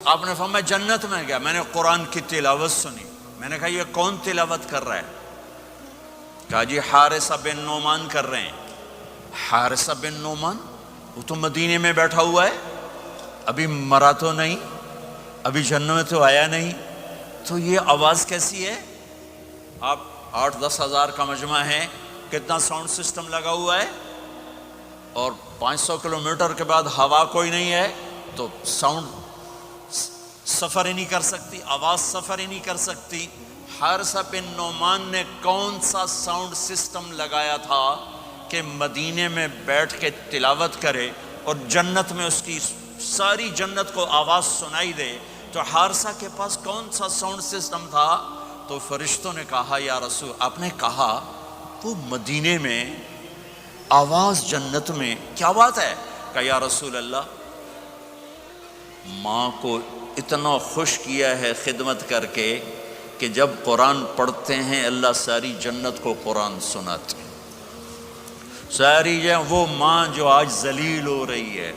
آپ نے فرمایا جنت میں گیا، میں نے قرآن کی تلاوت سنی، میں نے کہا یہ کون تلاوت کر رہا ہے؟ کہا جی حارثہ بن نعمان کر رہے ہیں۔ حارثہ بن نعمان وہ تو مدینے میں بیٹھا ہوا ہے، ابھی مرا تو نہیں، ابھی جنت میں تو آیا نہیں، تو یہ آواز کیسی ہے؟ آپ 8-10 ہزار کا مجمع ہے، کتنا ساؤنڈ سسٹم لگا ہوا ہے، اور 500 کلومیٹر کے بعد ہوا کوئی نہیں ہے تو ساؤنڈ سفر ہی نہیں کر سکتی، آواز سفر ہی نہیں کر سکتی۔ حارثہ بن نعمان نے کون سا ساؤنڈ سسٹم لگایا تھا کہ مدینے میں بیٹھ کے تلاوت کرے اور جنت میں اس کی ساری جنت کو آواز سنائی دے؟ تو حارثہ کے پاس کون سا ساؤنڈ سسٹم تھا؟ تو فرشتوں نے کہا یا رسول، آپ نے کہا وہ مدینے میں آواز جنت میں، کیا بات ہے؟ کہ یا رسول اللہ ماں کو اتنا خوش کیا ہے خدمت کر کے کہ جب قرآن پڑھتے ہیں اللہ ساری جنت کو قرآن سناتے ہیں۔ ساری وہ ماں جو آج ذلیل ہو رہی ہے،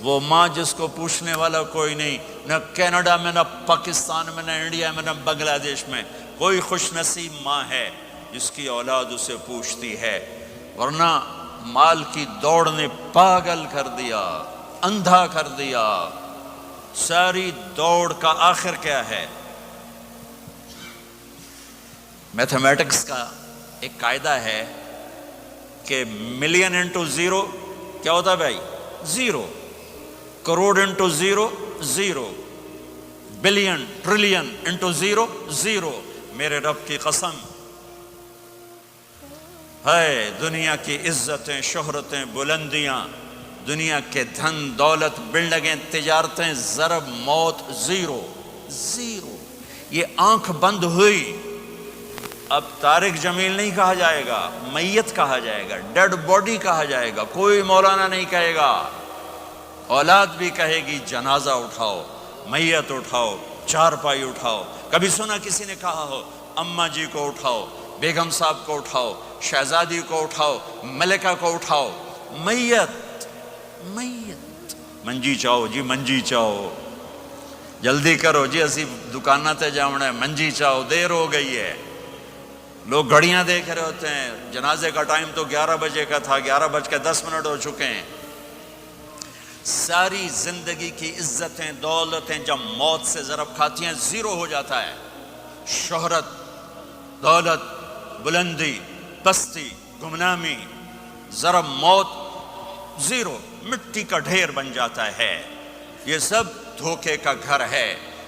وہ ماں جس کو پوچھنے والا کوئی نہیں، نہ کینیڈا میں، نہ پاکستان میں، نہ انڈیا میں، نہ بنگلہ دیش میں کوئی خوش نصیب ماں ہے جس کی اولاد اسے پوچھتی ہے، ورنہ مال کی دوڑ نے پاگل کر دیا، اندھا کر دیا۔ ساری دوڑ کا آخر کیا ہے؟ میتھمیٹکس کا ایک قاعدہ ہے کہ ملین انٹو زیرو کیا ہوتا ہے بھائی؟ Zero. Crore into zero zero, billion trillion into zero zero. میرے رب کی قسم ہے، دنیا کی عزتیں، شہرتیں، بلندیاں، دنیا کے دھن دولت، بلڈنگیں، تجارتیں، ضرب موت زیرو زیرو۔ یہ آنکھ بند ہوئی، اب طارق جمیل نہیں کہا جائے گا، میت کہا جائے گا، ڈیڈ باڈی کہا جائے گا، کوئی مولانا نہیں کہے گا۔ اولاد بھی کہے گی جنازہ اٹھاؤ، میت اٹھاؤ، چارپائی اٹھاؤ۔ کبھی سنا کسی نے کہا ہو اماں جی کو اٹھاؤ، بیگم صاحب کو اٹھاؤ، شہزادی کو اٹھاؤ، ملکہ کو اٹھاؤ؟ میت میت۔ منجی چاہو جی، منجی چاہو، جلدی کرو جی، اسی دکانہ تے جاؤنا ہے، منجی چاہو، دیر ہو گئی ہے۔ لوگ گھڑیاں دیکھ رہے ہوتے ہیں، جنازے کا ٹائم تو 11 بجے کا تھا، 11:10 ہو چکے ہیں۔ ساری زندگی کی عزتیں، دولتیں جب موت سے ضرب کھاتی ہیں زیرو ہو جاتا ہے۔ شہرت، دولت، بلندی، پستی، گمنامی، ضرب موت زیرو، مٹی کا ڈھیر بن جاتا ہے۔ یہ سب دھوکے کا گھر ہے،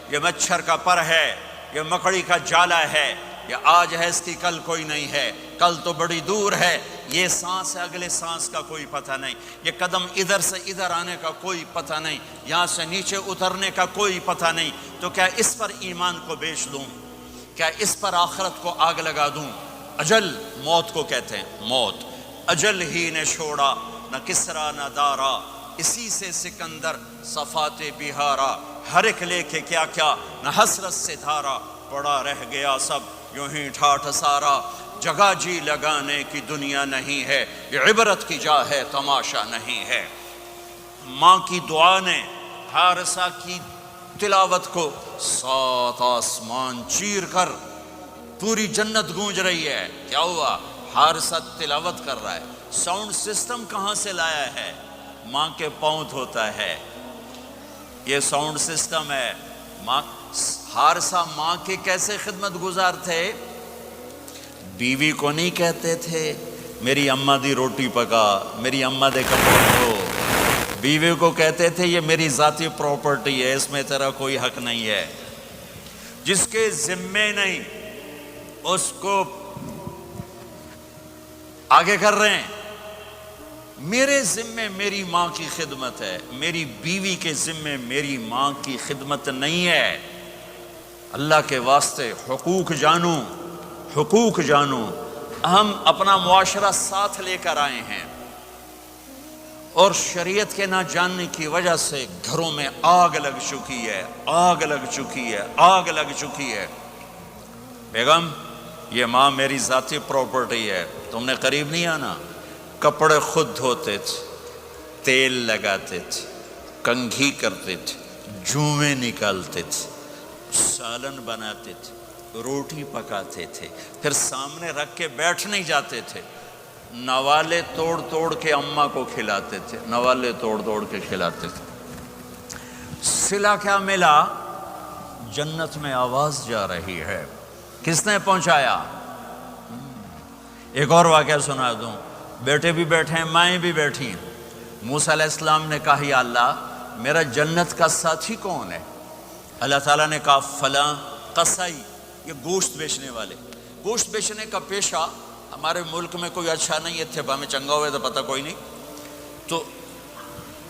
یہ مچھر کا پر ہے، یہ مکڑی کا جالا ہے، یہ آج ہے اس کی کل کوئی نہیں ہے، کل تو بڑی دور ہے، یہ سانس ہے اگلے سانس کا کوئی پتہ نہیں، یہ قدم ادھر سے ادھر آنے کا کوئی پتہ نہیں، یہاں سے نیچے اترنے کا کوئی پتہ نہیں۔ تو کیا اس پر ایمان کو بیچ دوں؟ کیا اس پر آخرت کو آگ لگا دوں؟ اجل موت کو کہتے ہیں، موت اجل ہی نے چھوڑا، نہ کسرا نہ دارا، اسی سے سکندر صفات بہارا، ہر ایک لے کے کیا کیا، نہ حسرت سے دھارا، پڑا رہ گیا سب یوں ہی ٹھاٹھ سارا۔ جگہ جی لگانے کی دنیا نہیں ہے، یہ عبرت کی جا ہے، تماشا نہیں ہے۔ ماں کی دعا نے حارثہ کی تلاوت کو 7 آسمان چیر کر پوری جنت گونج رہی ہے۔ کیا ہوا؟ حارثہ تلاوت کر رہا ہے۔ ساؤنڈ سسٹم کہاں سے لایا ہے؟ ماں کے پاؤں دھوتا ہے، یہ ساؤنڈ سسٹم ہے۔ حارثہ ماں کے کیسے خدمت گزار تھے؟ بیوی کو نہیں کہتے تھے میری اماں دی روٹی پکا، میری اماں دے کپڑے دھو، بیوی کو کہتے تھے یہ میری ذاتی پراپرٹی ہے، اس میں تیرا کوئی حق نہیں ہے۔ جس کے ذمے نہیں اس کو آگے کر رہے ہیں۔ میرے ذمے میری ماں کی خدمت ہے، میری بیوی کے ذمے میری ماں کی خدمت نہیں ہے۔ اللہ کے واسطے حقوق جانو، حقوق جانو۔ ہم اپنا معاشرہ ساتھ لے کر آئے ہیں اور شریعت کے نہ جاننے کی وجہ سے گھروں میں آگ لگ چکی ہے، آگ لگ چکی ہے، آگ لگ چکی ہے۔ بیگم یہ ماں میری ذاتی پراپرٹی ہے، تم نے قریب نہیں آنا۔ کپڑے خود دھوتے تھے، تیل لگاتے تھے، کنگھی کرتے تھے، جوئیں نکالتے تھے، سالن بناتے تھے، روٹی پکاتے تھے، پھر سامنے رکھ کے بیٹھ نہیں جاتے تھے، نوالے توڑ توڑ کے اماں کو کھلاتے تھے، نوالے توڑ توڑ کے کھلاتے تھے۔ صلہ کیا ملا؟ جنت میں آواز جا رہی ہے، کس نے پہنچایا؟ ایک اور واقعہ سنا دوں، بیٹے بھی بیٹھے ہیں، مائیں بھی بیٹھی ہیں۔ موسیٰ علیہ السلام نے کہا یا اللہ میرا جنت کا ساتھی کون ہے؟ اللہ تعالیٰ نے کہا فلاں قصائی، یہ گوشت بیچنے والے۔ گوشت بیچنے کا پیشہ ہمارے ملک میں کوئی اچھا نہیں ہے، تھے ہمیں چنگا ہوئے تو پتہ کوئی نہیں، تو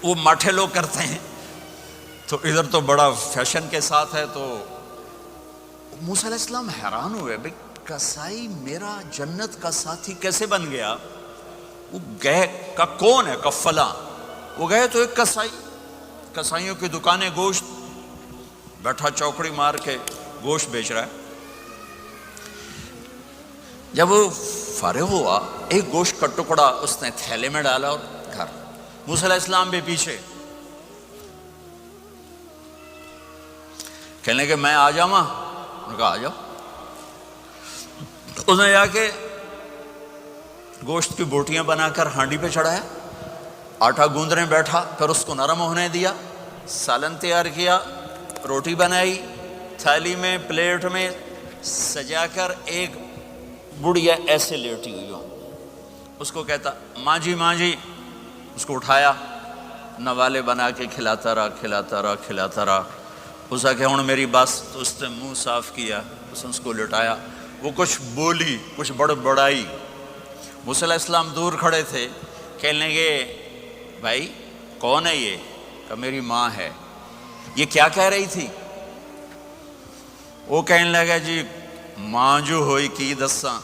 وہ ماٹھے لوگ کرتے ہیں، تو ادھر تو بڑا فیشن کے ساتھ ہے۔ تو موسیٰ علیہ السلام حیران ہوئے، بھئی قصائی میرا جنت کا ساتھی کیسے بن گیا؟ وہ گئے کا کون ہے؟ کا فلاں۔ وہ گئے تو ایک قصائی، قصائیوں کی دکانیں، گوشت، بیٹھا چوکڑی مار کے گوشت بیچ رہا ہے۔ جب وہ فارغ ہوا، ایک گوشت کا ٹکڑا اس نے تھیلے میں ڈالا اور گھر۔ موسیٰ علیہ السلام بھی پیچھے، کہنے کہ میں آ جاؤں؟ انہوں نے کہا آ جاؤ۔ اس نے جا کے گوشت کی بوٹیاں بنا کر ہانڈی پہ چڑھایا، آٹا گوندنے بیٹھا، پھر اس کو نرم ہونے دیا، سالن تیار کیا، روٹی بنائی، تھالی میں پلیٹ میں سجا کر ایک بڑھیا ایسے لیٹی ہوئی ہو، اس کو کہتا ماں جی ماں جی، اس کو اٹھایا، نوالے بنا کے کھلاتا رہا کھلاتا رہا کھلاتا رہا۔ اس نے کہا ہوں میری بس، تو اس نے منہ صاف کیا، اس نے اس کو لٹایا، وہ کچھ بولی، کچھ بڑائی۔ موسیٰ علیہ السلام دور کھڑے تھے، کہنے لگے بھائی کون ہے یہ؟ کہ میری ماں ہے۔ یہ کیا کہہ رہی تھی؟ وہ کہنے لگا جی ماں جو ہوئی کی دساں،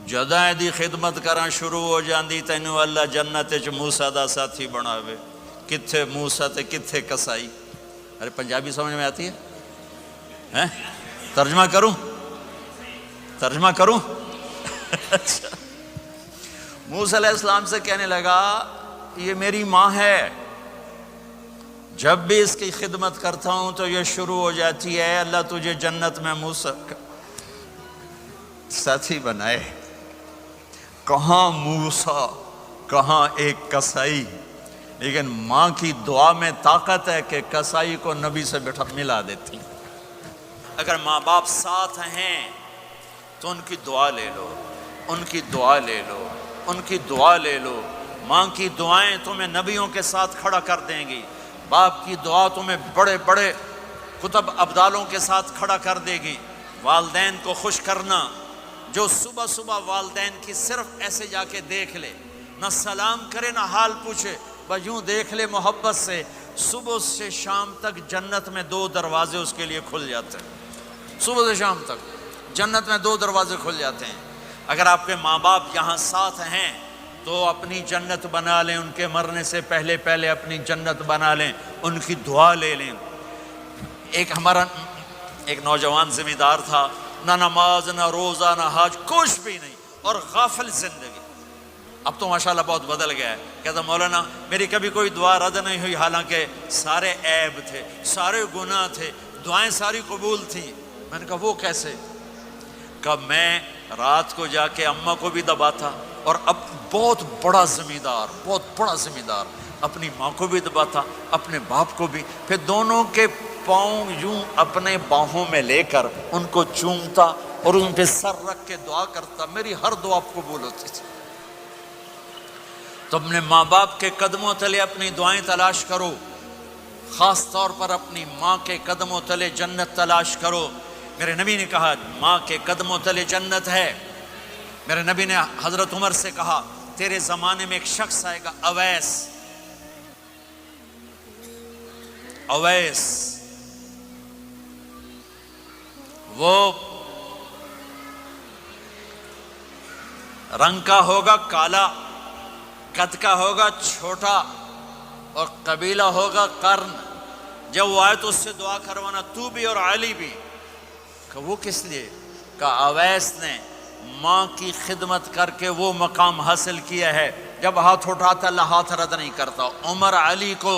جدائیں دی خدمت کراں شروع ہو جاندی تینوں اللہ جنت وچ موسیٰ دا ساتھی بناوے۔ کتھے موسیٰ تے کتھے قصائی؟ ارے پنجابی سمجھ میں آتی ہے؟ ترجمہ کروں؟ اچھا، موسیٰ علیہ السلام سے کہنے لگا یہ میری ماں ہے، جب بھی اس کی خدمت کرتا ہوں تو یہ شروع ہو جاتی ہے اللہ تجھے جنت میں موسیٰ کا ساتھی بنائے۔ کہاں موسیٰ، کہاں ایک قصائی، لیکن ماں کی دعا میں طاقت ہے کہ قصائی کو نبی سے ملا دیتی۔ اگر ماں باپ ساتھ ہیں تو ان کی دعا لے لو، ان کی دعا لے لو، ان کی دعا لے لو۔ ماں کی دعائیں تمہیں نبیوں کے ساتھ کھڑا کر دیں گی، باپ کی دعا تمہیں بڑے بڑے کتب ابدالوں کے ساتھ کھڑا کر دے گی۔ والدین کو خوش کرنا، جو صبح صبح والدین کی صرف ایسے جا کے دیکھ لے، نہ سلام کرے نہ حال پوچھے، بس یوں دیکھ لے محبت سے، صبح سے شام تک جنت میں 2 دروازے اس کے لیے کھل جاتے ہیں۔ صبح سے شام تک جنت میں 2 دروازے کھل جاتے ہیں۔ اگر آپ کے ماں باپ یہاں ساتھ ہیں تو اپنی جنت بنا لیں، ان کے مرنے سے پہلے اپنی جنت بنا لیں، ان کی دعا لے لیں۔ ہمارا ایک نوجوان ذمہ دار تھا، نہ نماز نہ روزہ نہ حج، کچھ بھی نہیں، اور غافل زندگی۔ اب تو ماشاءاللہ بہت بدل گیا ہے، کہتا مولانا میری کبھی کوئی دعا رد نہیں ہوئی، حالانکہ سارے عیب تھے، سارے گناہ تھے، دعائیں ساری قبول تھیں۔ میں نے کہا وہ کیسے؟ کہ میں رات کو جا کے اماں کو بھی دباتا، اور اب بہت بڑا ذمہ دار اپنی ماں کو بھی دباتا، اپنے باپ کو بھی، پھر دونوں کے پاؤں یوں اپنے باہوں میں لے کر ان کو چومتا اور ان پہ سر رکھ کے دعا کرتا، میری ہر دعا قبول ہوتی تھی۔ تو اپنے ماں باپ کے قدموں تلے اپنی دعائیں تلاش کرو، خاص طور پر اپنی ماں کے قدموں تلے جنت تلاش کرو۔ میرے نبی نے کہا ماں کے قدموں تلے جنت ہے۔ میرے نبی نے حضرت عمر سے کہا تیرے زمانے میں ایک شخص آئے گا، اویس، وہ رنگ کا ہوگا کالا، قد کا ہوگا چھوٹا، اور قبیلہ ہوگا قرن۔ جب وہ آئے تو اس سے دعا کروانا، تو بھی اور علی بھی۔ کہ وہ کس لیے؟ کہ اویس نے ماں کی خدمت کر کے وہ مقام حاصل کیا ہے، جب ہاتھ اٹھاتا اللہ ہاتھ رد نہیں کرتا۔ عمر علی کو